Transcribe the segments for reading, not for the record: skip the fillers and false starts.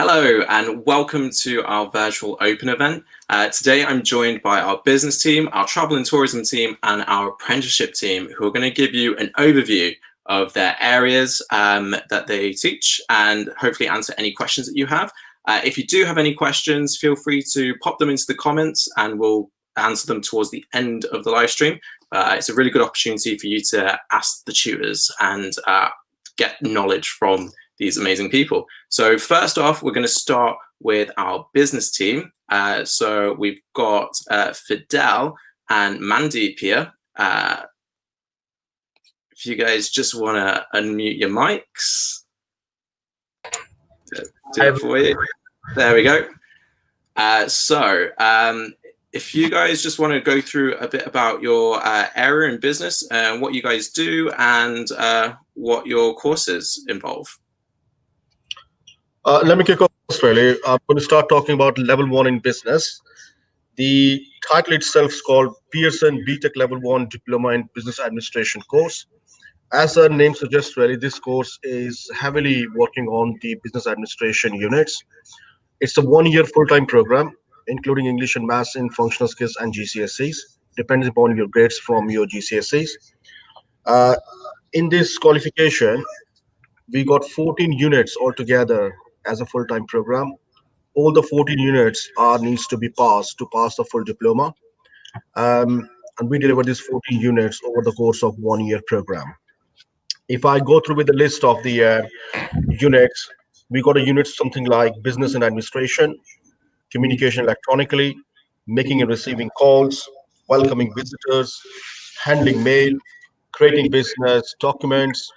Hello and welcome to our virtual open event. Today I'm joined by our business team, our travel and tourism team and our apprenticeship team who are going to give you an overview of their areas that they teach and hopefully answer any questions that you have. If you do have any questions, feel free to pop them into the comments and we'll answer them towards the end of the live stream. It's a really good opportunity for you to ask the tutors and get knowledge from these amazing people. So first off, we're going to start with our business team. So we've got Fidel and Mandeep here. If you guys just want to unmute your mics. Do it for you. There we go. If you guys just want to go through a bit about your area and business and what you guys do and what your courses involve. Let me kick off, really. I'm going to start talking about level 1 in business. The title itself is called Pearson BTech Level 1 Diploma in Business Administration course. As the name suggests, really, this course is heavily working on the business administration units. It's a 1-year full-time program, including English and Maths in functional skills and GCSEs, depending upon your grades from your GCSEs. In this qualification, we got 14 units altogether as a full-time program. All the 14 units needs to be passed to pass the full diploma. And we deliver these 14 units over the course of 1-year program. If I go through with the list of the units, we got a unit something like business and administration, communication electronically, making and receiving calls, welcoming visitors, handling mail, creating business documents,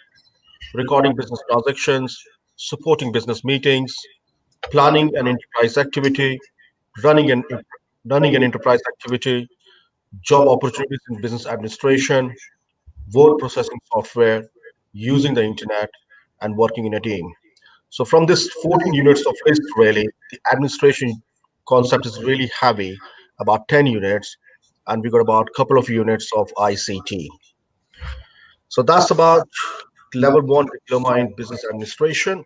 recording business transactions, supporting business meetings, planning an enterprise activity, running an enterprise activity, job opportunities in business administration, word processing software, using the internet, and working in a team. So from this 14 units of list, really, the administration concept is really heavy, about 10 units, and we got about a couple of units of ICT. So that's about level 1 diploma in business administration.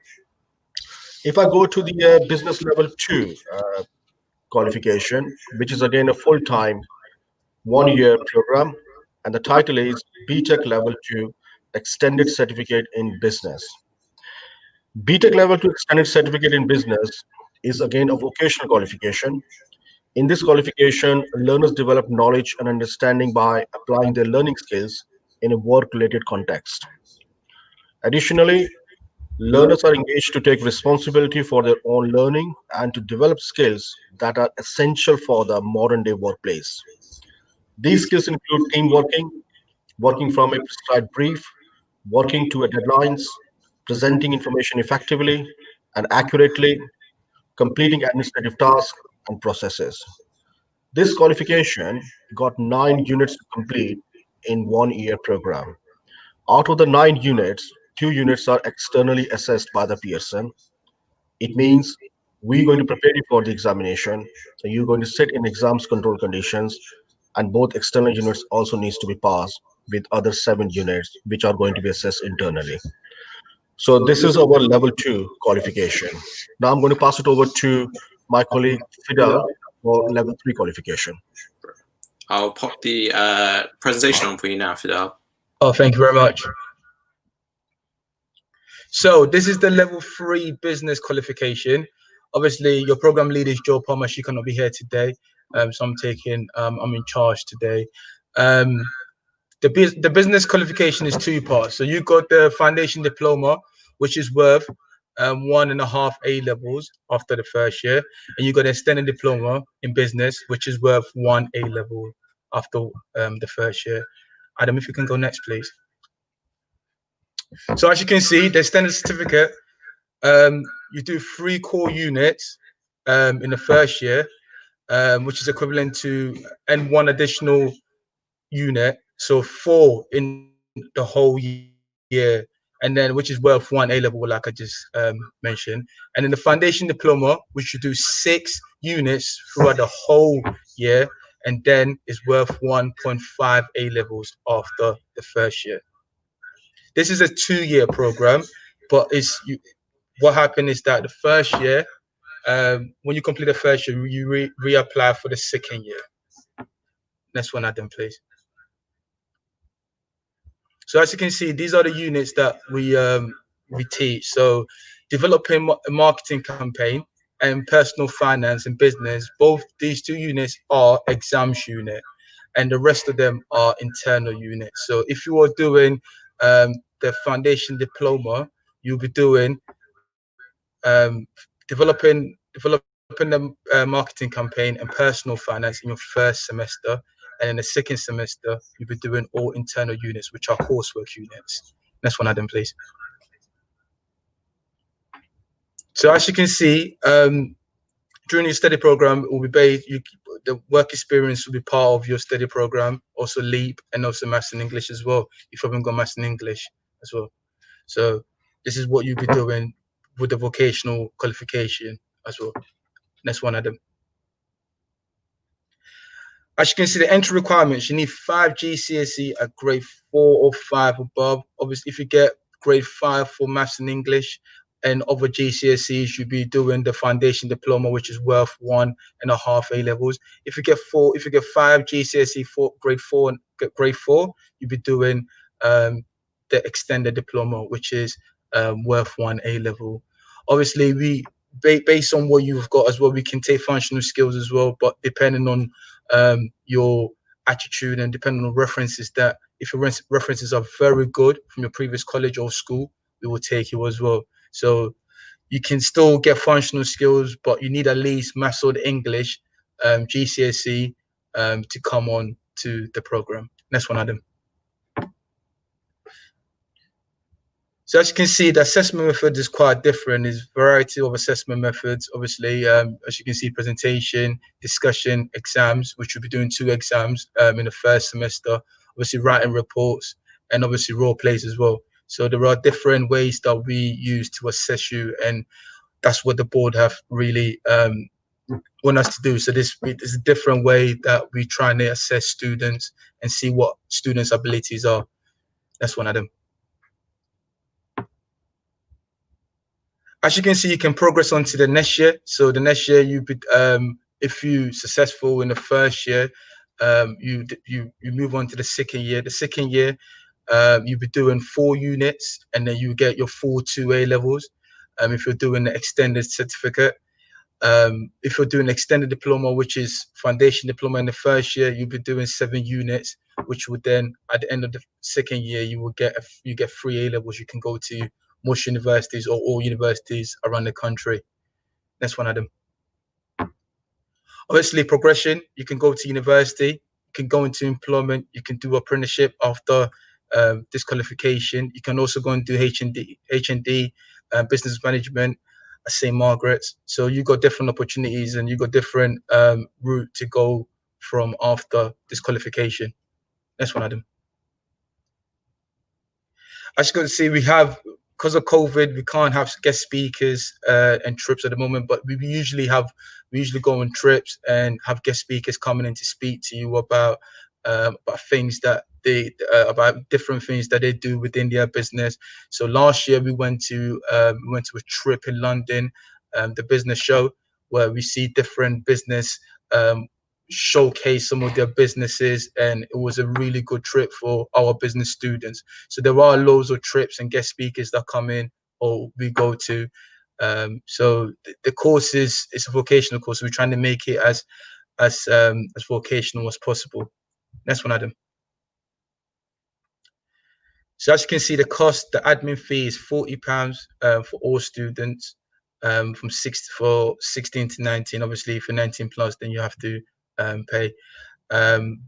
If I go to the business level 2 qualification, which is again a full-time 1-year program, and the title is BTech Level 2 Extended Certificate in Business. BTech Level 2 Extended Certificate in Business is again a vocational qualification. In this qualification, learners develop knowledge and understanding by applying their learning skills in a work-related context. Additionally, learners are engaged to take responsibility for their own learning and to develop skills that are essential for the modern day workplace. These skills include team working, working from a prescribed brief, working to deadlines, presenting information effectively and accurately, completing administrative tasks and processes. This qualification got 9 units to complete in 1-year program. Out of the 9 units, 2 units are externally assessed by the Pearson. It means we're going to prepare you for the examination. So you're going to sit in exams control conditions, and both external units also needs to be passed with other 7 units, which are going to be assessed internally. So this is our level 2 qualification. Now I'm going to pass it over to my colleague Fidel for level 3 qualification. I'll pop the presentation on for you now, Fidel. Oh, thank you very much. So this is the level 3 business qualification. Obviously, your program leader is Joe Palmer. She cannot be here today, so I'm in charge today. The business qualification is 2 parts. So you got the foundation diploma, which is worth 1.5 A levels after the first year, and you got an extended diploma in business, which is worth 1 A level after the first year. Adam, if you can go next, please. So as you can see, the extended certificate, you do 3 core units in the first year, which is equivalent to and 1 additional unit, so 4 in the whole year, and then which is worth 1 A level, like I just mentioned. And then the foundation diploma, which you do 6 units throughout the whole year, and then is worth 1.5 A levels after the first year. This is a 2-year program, but what happened is that the first year when you complete the first year, you reapply for the second year. Next one, Adam, please. So as you can see, these are the units that we teach. So developing a marketing campaign and personal finance and business, both these two units are exams unit, and the rest of them are internal units. So if you are doing the foundation diploma, you'll be doing developing the marketing campaign and personal finance in your first semester, and in the second semester you'll be doing all internal units, which are coursework units. Next one, Adam, please. So as you can see, during your study program, it will be based. The work experience will be part of your study program. Also LEAP and also maths and English as well. If you haven't got maths and English as well, so this is what you'll be doing with the vocational qualification as well. Next one, Adam. As you can see, the entry requirements, you need 5 GCSE at grade 4 or 5 above. Obviously, if you get grade 5 for maths and English and other GCSEs, you'll be doing the foundation diploma, which is worth 1.5 A levels. If you get 5 GCSE for grade 4 and grade 4, you'll be doing the extended diploma, which is worth 1 A level. Obviously, based on what you've got as well, we can take functional skills as well, but depending on your attitude and depending on references, that if your references are very good from your previous college or school, we will take you as well. So you can still get functional skills, but you need at least maths or English GCSE to come on to the program. Next one, Adam. So as you can see, the assessment method is quite different. There's a variety of assessment methods. Obviously, as you can see, presentation, discussion, exams, which we'll be doing 2 exams in the first semester. Obviously, writing reports and obviously role plays as well. So there are different ways that we use to assess you, and that's what the board have really want us to do. So this is a different way that we try and assess students and see what students' abilities are. That's one of them. As you can see, you can progress on to the next year. So the next year, if you successful in the first year, you move on to the second year. The second year, you'll be doing 4 units, and then you get your full 2 A levels. If you're doing the extended certificate, if you're doing extended diploma, which is foundation diploma in the first year, you'll be doing 7 units, which would then at the end of the second year, you get 3 A levels. You can go to most universities or all universities around the country. Next one, Adam. Obviously, progression. You can go to university, you can go into employment, you can do apprenticeship after this qualification. You can also go and do H&D, business management at St. Margaret's. So you got different opportunities and you got different route to go from after this qualification. Next one, Adam. As you can see, because of COVID, we can't have guest speakers and trips at the moment, but we usually go on trips and have guest speakers coming in to speak to you about things that about different things that they do within their business. So last year we went to a trip in London, the business show, where we see different business showcase some of their businesses, and it was a really good trip for our business students. So there are loads of trips and guest speakers that come in or we go to. So the course is a vocational course. We're trying to make it as vocational as possible. Next one, Adam. So as you can see, the admin fee is £40 for all students from 16 to 19. Obviously, if you're 19 plus, then you have to pay.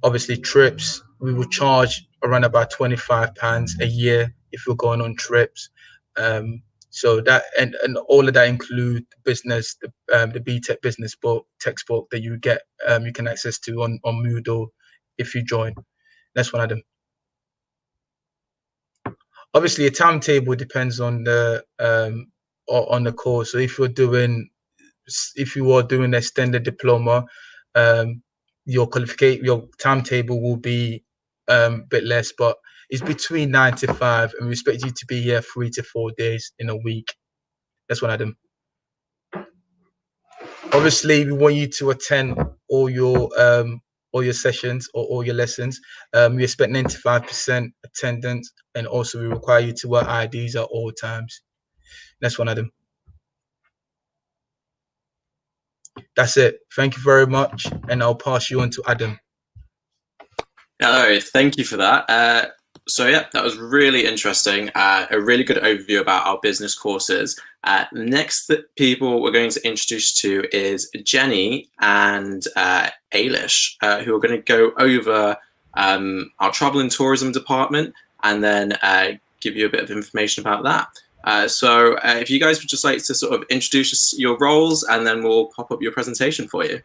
Obviously, trips, we will charge around about £25 a year if you're going on trips. So that and all of that include business, the BTEC business book, textbook that you get, you can access to on Moodle if you join. That's one of them. Obviously, a timetable depends on the course. So if you are doing extended diploma, your timetable will be a bit less, but it's between 9 to 5, and we expect you to be here 3 to 4 days in a week. That's one of them. Obviously, we want you to attend all your sessions or all your lessons. We expect 95% attendance, and also we require you to wear IDs at all times. Next one, Adam. That's it. Thank you very much, and I'll pass you on to Adam. Hello, thank you for that. So yeah, that was really interesting. A really good overview about our business courses. Next people we're going to introduce to is Jenny and Ailish, who are going to go over our travel and tourism department and then give you a bit of information about that. So if you guys would just like to sort of introduce your roles, and then we'll pop up your presentation for you.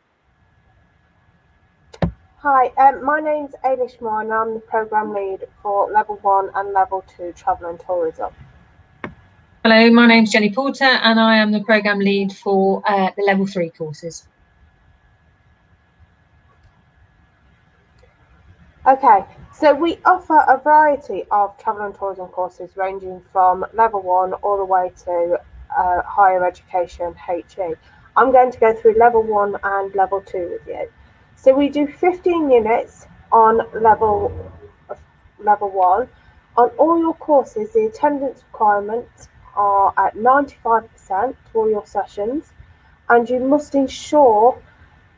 Hi, my name's Ailish Moore and I'm the Programme Lead for Level 1 and Level 2 Travel and Tourism. Hello, my name's Jenny Porter and I am the Programme Lead for the Level 3 courses. Okay, so we offer a variety of travel and tourism courses ranging from Level 1 all the way to higher education, HE. I'm going to go through Level 1 and Level 2 with you. So we do 15 units on level 1. On all your courses, the attendance requirements are at 95% to all your sessions, and you must ensure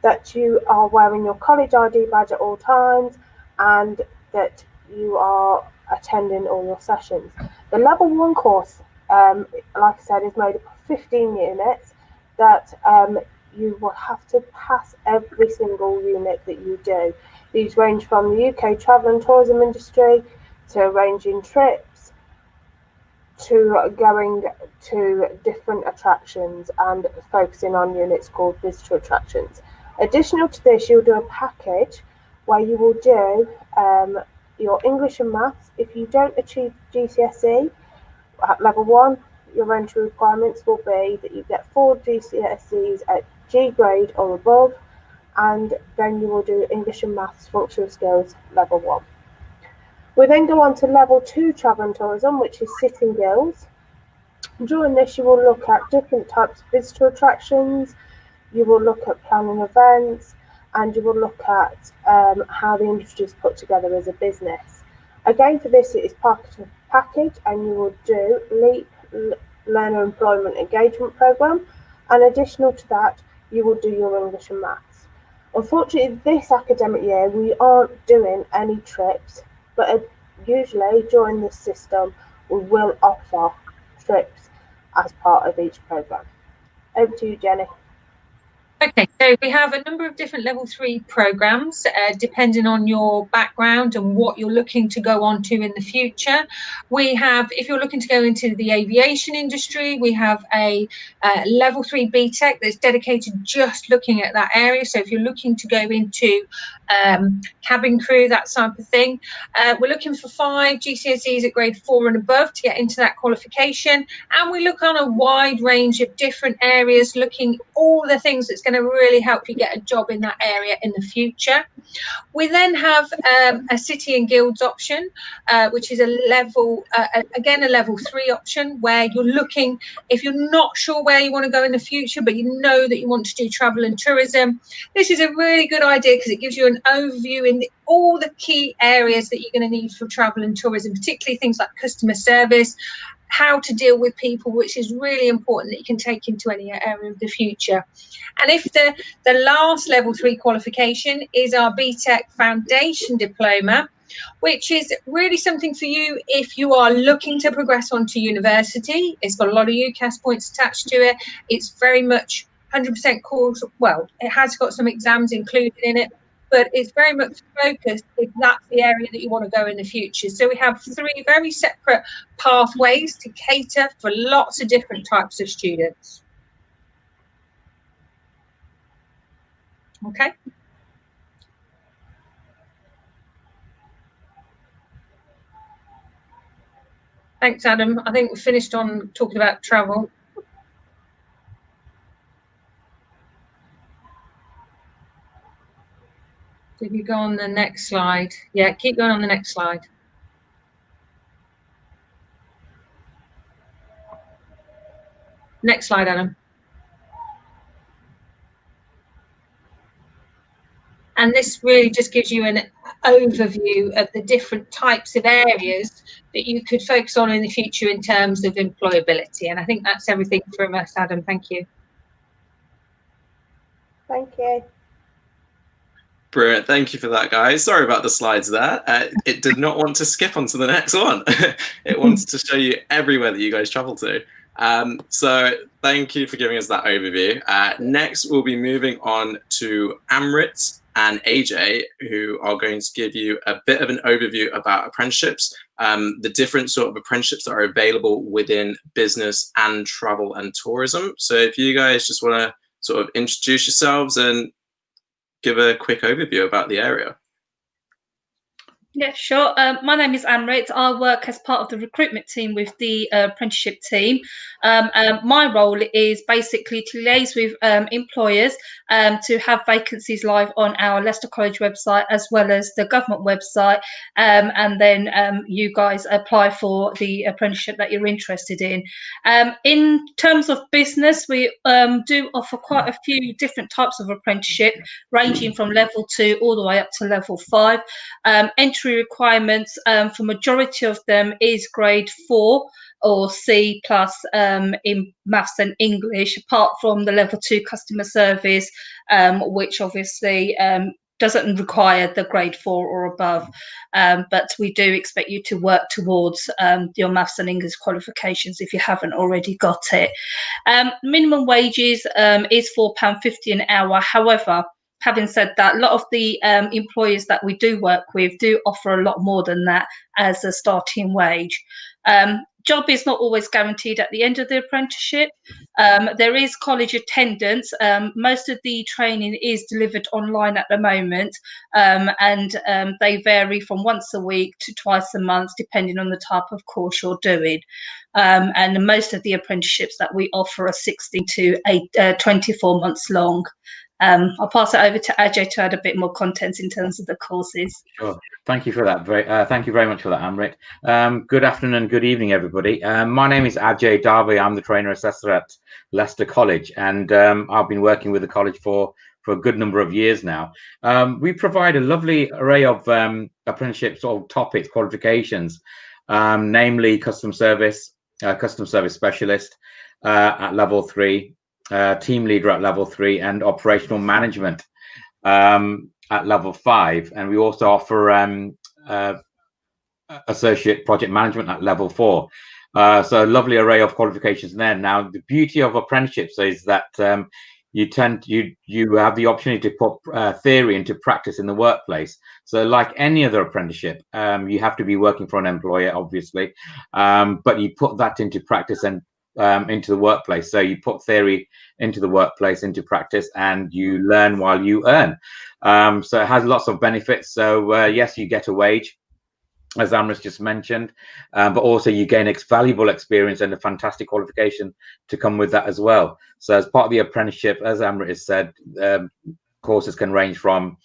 that you are wearing your college ID badge at all times and that you are attending all your sessions. The Level 1 course, like I said, is made up of 15 units that you will have to pass every single unit that you do. These range from the UK travel and tourism industry to arranging trips to going to different attractions and focusing on units called visitor attractions. Additional to this, you'll do a package where you will do your English and maths. If you don't achieve GCSE at Level 1, your entry requirements will be that you get 4 GCSEs at G grade or above, and then you will do English and Maths Functional Skills Level 1. We then go on to Level 2 Travel and Tourism, which is Sitting Guilds. During this, you will look at different types of visitor attractions, you will look at planning events, and you will look at how the industry is put together as a business. Again, for this, it is package, and you will do LEAP, Learner Employment Engagement Programme, and additional to that, you will do your English and Maths. Unfortunately, this academic year, we aren't doing any trips, but usually during this system, we will offer trips as part of each programme. Over to you, Jenny. Okay, so we have a number of different Level 3 programmes, depending on your background and what you're looking to go on to in the future. We have, if you're looking to go into the aviation industry, we have a Level 3 BTEC that's dedicated just looking at that area. So if you're looking to go into cabin crew, that type of thing, we're looking for 5 GCSEs at grade 4 and above to get into that qualification. And we look on a wide range of different areas, looking all the things that's going to really help you get a job in that area in the future. We then have a city and guilds option, which is a level, again, a Level 3 option, where you're looking, if you're not sure where you want to go in the future, but you know that you want to do travel and tourism, this is a really good idea because it gives you an overview in all the key areas that you're going to need for travel and tourism, particularly things like customer service, how to deal with people, which is really important that you can take into any area of the future. And if the last Level 3 qualification is our BTEC Foundation Diploma, which is really something for you if you are looking to progress on to university. It's got a lot of UCAS points attached to it. It's very much 100% course. Well, it has got some exams included in it, but it's very much focused if that's the area that you want to go in the future. So we have 3 very separate pathways to cater for lots of different types of students. Okay. Thanks, Adam. I think we finished on talking about travel. Did you go on the next slide? Yeah, keep going on the next slide. Next slide, Adam. and this really just gives you an overview of the different types of areas that you could focus on in the future in terms of employability. And I think that's everything from us, Adam. Thank you. Thank you. Brilliant. Thank you for that, guys. Sorry about the slides there. It did not want to skip on to the next one. It wanted to show you everywhere that you guys travel to. So thank you for giving us that overview. Next, we'll be moving on to Amrit and AJ, who are going to give you a bit of an overview about apprenticeships, the different sort of apprenticeships that are available within business and travel and tourism. So if you guys just want to sort of introduce yourselves and give a quick overview about the area. Yeah, sure. My name is Amrit. I work as part of the recruitment team with the apprenticeship team. My role is basically to liaise with employers to have vacancies live on our Leicester College website as well as the government website, and then you guys apply for the apprenticeship that you're interested in. In terms of business, we do offer quite a few different types of apprenticeship, ranging from level 2 all the way up to level 5. Entry requirements for majority of them is grade 4 or C plus in maths and English, apart from the level 2 customer service, which obviously doesn't require the grade 4 or above, but we do expect you to work towards your maths and English qualifications if you haven't already got it. Minimum wages is £4.50 an hour. However, having said that, a lot of the employers that we do work with do offer a lot more than that as a starting wage. Job is not always guaranteed at the end of the apprenticeship. There is college attendance. Most of the training is delivered online at the moment, and they vary from once a week to twice a month, depending on the type of course you're doing. And most of the apprenticeships that we offer are 16 to 24 months long. I'll pass it over to Ajay to add a bit more content in terms of the courses. Sure. Thank you for that. Thank you very much for that, Amrit. Good afternoon, good evening, everybody. My name is Ajay Darby. I'm the trainer assessor at Leicester College, and I've been working with the college for a good number of years now. We provide a lovely array of apprenticeships or topics, qualifications, namely customer service specialist at level 3, team leader at level 3, and operational management at level 5. And we also offer associate project management at level 4. So a lovely array of qualifications there. Now, the beauty of apprenticeships is that you have the opportunity to put theory into practice in the workplace. So like any other apprenticeship, you have to be working for an employer, obviously, but you put that into practice and into the workplace. So you put theory into the workplace, into practice, and you learn while you earn. So it has lots of benefits. So yes, you get a wage, as Amrit just mentioned, but also you gain valuable experience and a fantastic qualification to come with that as well. So as part of the apprenticeship, as Amrit has said, courses can range from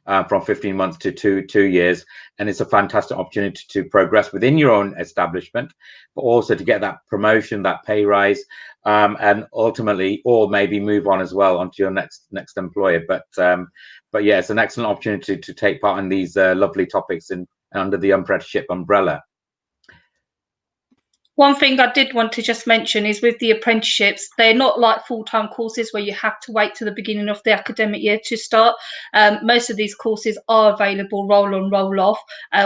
15 months to two years, and it's a fantastic opportunity to progress within your own establishment, but also to get that promotion, that pay rise, and ultimately, or maybe move on as well onto your next employer. But yeah, it's an excellent opportunity to take part in these lovely topics under the apprenticeship umbrella. One thing I did want to just mention is with the apprenticeships, they're not like full-time courses where you have to wait to the beginning of the academic year to start. Most of these courses are available roll on, roll off,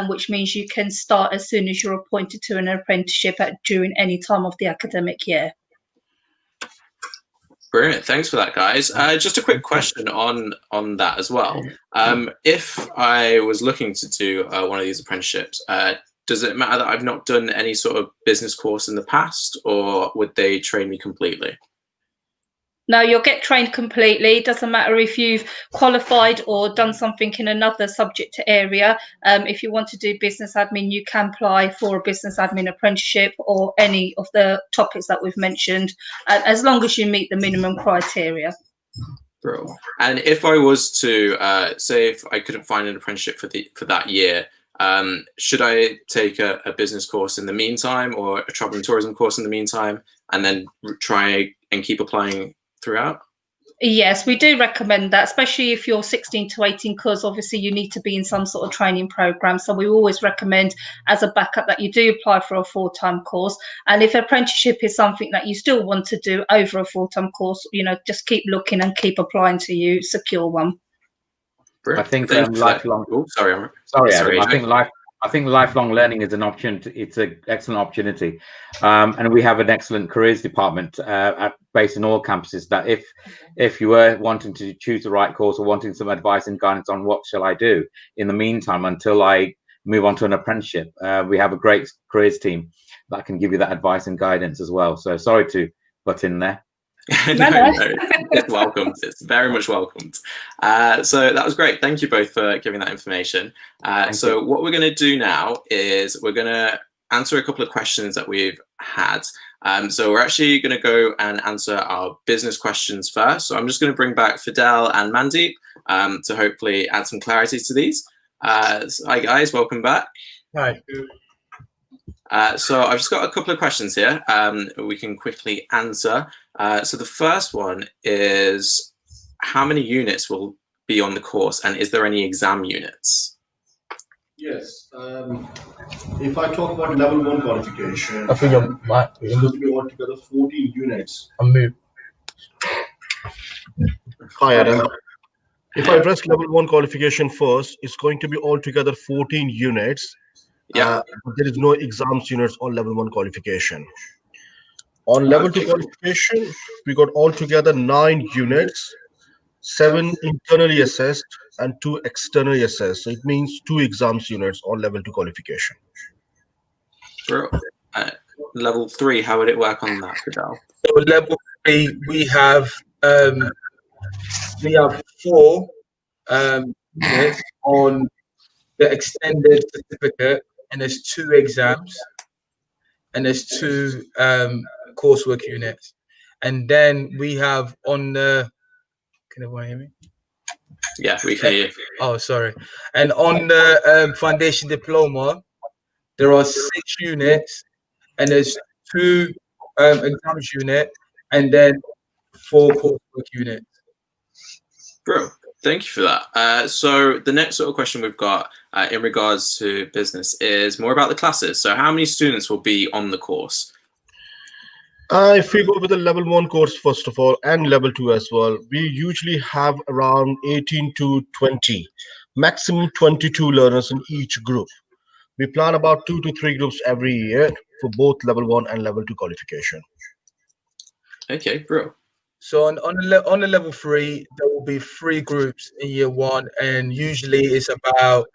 which means you can start as soon as you're appointed to an apprenticeship during any time of the academic year. Brilliant. Thanks for that, guys. Just a quick question on that as well. If I was looking to do one of these apprenticeships, does it matter that I've not done any sort of business course in the past, or would they train me completely? No, you'll get trained completely. It doesn't matter if you've qualified or done something in another subject area. If you want to do business admin, you can apply for a business admin apprenticeship or any of the topics that we've mentioned, as long as you meet the minimum criteria. Bro. And if I was to say, if I couldn't find an apprenticeship for that year, should I take a business course in the meantime, or a travel and tourism course in the meantime, and then try and keep applying throughout? Yes, we do recommend that, especially if you're 16 to 18, because obviously you need to be in some sort of training program. So we always recommend as a backup that you do apply for a full-time course. And if apprenticeship is something that you still want to do over a full-time course, just keep looking and keep applying till you secure one. Brilliant. I think Thank you for that. lifelong. Oh, sorry, Amrit. Sorry, Sorry, Adam. I think lifelong learning is an option. It's an excellent opportunity, and we have an excellent careers department based in all campuses. That if you were wanting to choose the right course or wanting some advice and guidance on what shall I do in the meantime until I move on to an apprenticeship, we have a great careers team that can give you that advice and guidance as well. So sorry to butt in there. No, it's welcomed. It's very much welcomed. So that was great. Thank you both for giving that information. So what we're going to do now is we're going to answer a couple of questions that we've had. So we're actually going to go and answer our business questions first. So I'm just going to bring back Fidel and Mandeep to hopefully add some clarity to these. Hi guys, welcome back. Hi. So I've just got a couple of questions here we can quickly answer. So the first one is, how many units will be on the course, and is there any exam units? Yes. If I talk about level 1 qualification, I think it's going to be altogether 14 units. Hi, Adam. If I address level 1 qualification first, it's going to be altogether 14 units. Yeah. There is no exams units on level 1 qualification. On level 2 qualification, we got altogether 9 units, 7 internally assessed and 2 externally assessed. So it means 2 exams units on level 2 qualification. Bro, level 3, how would it work on that, Fidel? So level 3, we have 4 units on the extended certificate, and there's 2 exams, and there's 2 coursework units. And then we have on the, can everyone hear me? Yeah, we can hear you. Oh, sorry. And on the foundation diploma, there are 6 units, and there's 2 exams unit, and then 4 coursework units. Bro, thank you for that. So the next sort of question we've got in regards to business is more about the classes. So how many students will be on the course? If we go with the level 1 course, first of all, and level 2 as well, we usually have around 18 to 20, maximum 22 learners in each group. We plan about 2 to 3 groups every year for both level 1 and level 2 qualification. Okay, bro. So on the level 3, there will be 3 groups in year 1, and usually it's about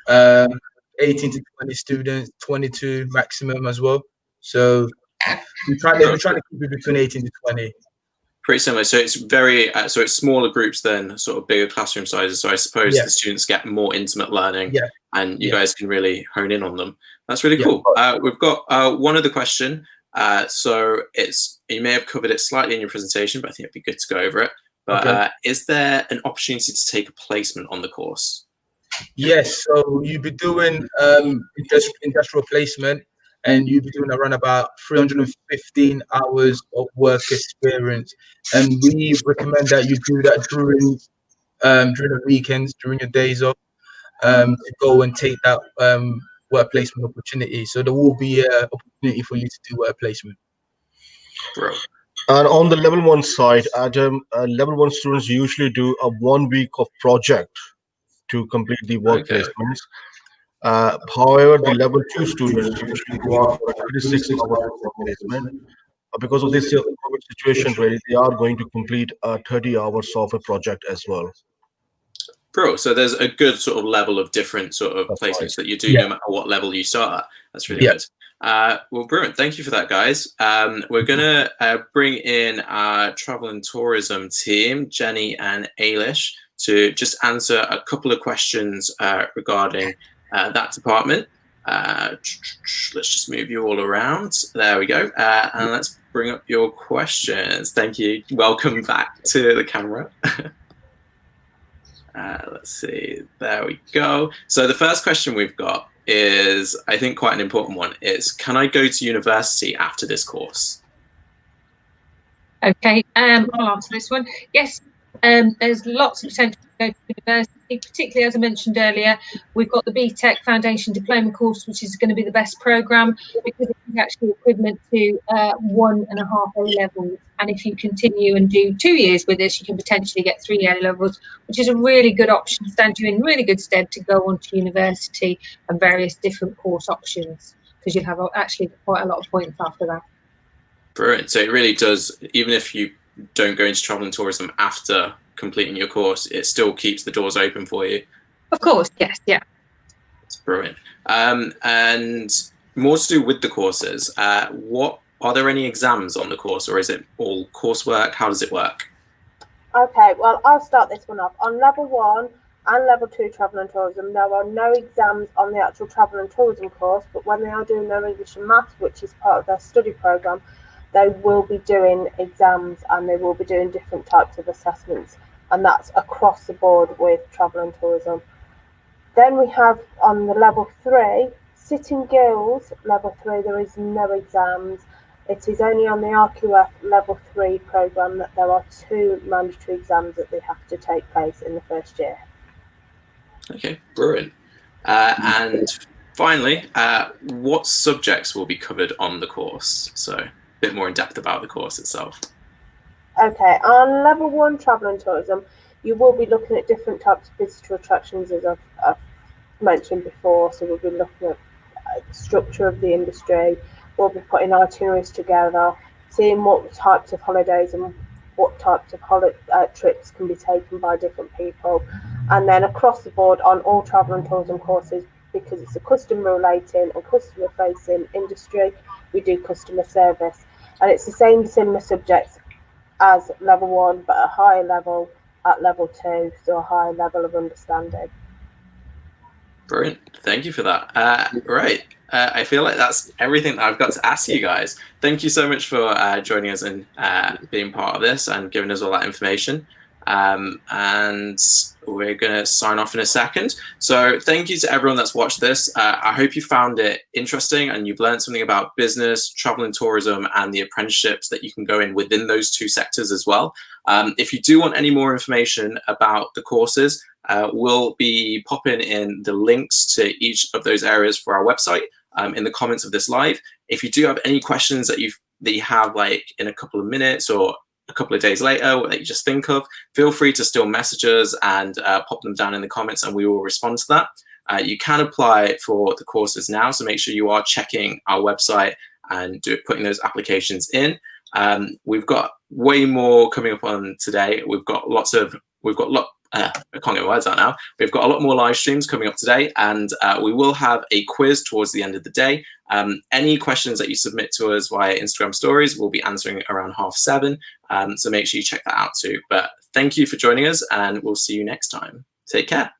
18 to 20 students, 22 maximum as well. So we're trying to keep it between 18 to 20. Pretty similar. So it's very so it's smaller groups than sort of bigger classroom sizes. So I suppose the students get more intimate learning, and you guys can really hone in on them. That's really cool. We've got one other question. So you may have covered it slightly in your presentation, but I think it'd be good to go over it. But is there an opportunity to take a placement on the course? Yes. So you'll be doing industrial placement, and you'll be doing around about 315 hours of work experience. And we recommend that you do that during the weekends, during your days off, to go and take that work placement opportunity. So there will be an opportunity for you to do work placement. Bro. And on the level 1 side, Adam, level 1 students usually do a 1 week of project to complete the work placements. However, the level 2 students usually go out for 36 hours work placement. Because of this COVID situation, really, they are going to complete 30 hours of a project as well. Bro, so there's a good sort of level of different sort of placements that you do no matter what level you start at. That's really good. Well, brilliant. Thank you for that, guys. We're going to bring in our travel and tourism team, Jenny and Ailish, to just answer a couple of questions regarding that department. Let's just move you all around. There we go. And let's bring up your questions. Thank you. Welcome back to the camera. Let's see. There we go. So the first question we've got is, I think, quite an important one. It's, can I go to university after this course? Okay, I'll answer this one. Yes, There's lots of potential to go to university, particularly as I mentioned earlier. We've got the BTEC Foundation Diploma course, which is going to be the best programme because it's actually equivalent to 1.5 A levels. And if you continue and do 2 years with this, you can potentially get 3 A levels, which is a really good option, stand you in really good stead to go on to university and various different course options, because you'll have actually quite a lot of points after that. Brilliant. So it really does, even if you don't go into travel and tourism after completing your course, it still keeps the doors open for you. Of course, yes, yeah. It's brilliant. And more to do with the courses, what are there any exams on the course, or is it all coursework? How does it work? Okay, well, I'll start this one off. On level 1 and level 2 travel and tourism, there are no exams on the actual travel and tourism course, but when they are doing their English and maths, which is part of their study programme, they will be doing exams and they will be doing different types of assessments, and that's across the board with travel and tourism. Then we have on the level 3, Sitting Guilds, level 3, there is no exams. It is only on the RQF level 3 programme that there are 2 mandatory exams that they have to take place in the first year. Okay, brilliant. And finally, what subjects will be covered on the course? So a bit more in depth about the course itself. Okay, on level 1 travel and tourism, you will be looking at different types of visitor attractions, as I've mentioned before. So we'll be looking at the structure of the industry, we'll be putting itineraries together, seeing what types of holidays and what types of trips can be taken by different people. And then across the board on all travel and tourism courses, because it's a customer relating and customer facing industry, we do customer service. And it's the same similar subjects as level 1, but a higher level at level 2, so a higher level of understanding. Brilliant. Thank you for that. Right. I feel like that's everything that I've got to ask you guys. Thank you so much for joining us and being part of this and giving us all that information. And we're going to sign off in a second. So thank you to everyone that's watched this. I hope you found it interesting and you've learned something about business, travel and tourism, and the apprenticeships that you can go in within those 2 sectors as well. If you do want any more information about the courses, we'll be popping in the links to each of those areas for our website in the comments of this live. If you do have any questions that you have like in a couple of minutes or a couple of days later that you just think of, feel free to still message us and pop them down in the comments and we will respond to that. You can apply for the courses now, so make sure you are checking our website and putting those applications in. We've got way more coming up on today. I can't get my words out now. We've got a lot more live streams coming up today, and we will have a quiz towards the end of the day. Any questions that you submit to us via Instagram stories, we'll be answering around 7:30. So make sure you check that out too. But thank you for joining us, and we'll see you next time. Take care.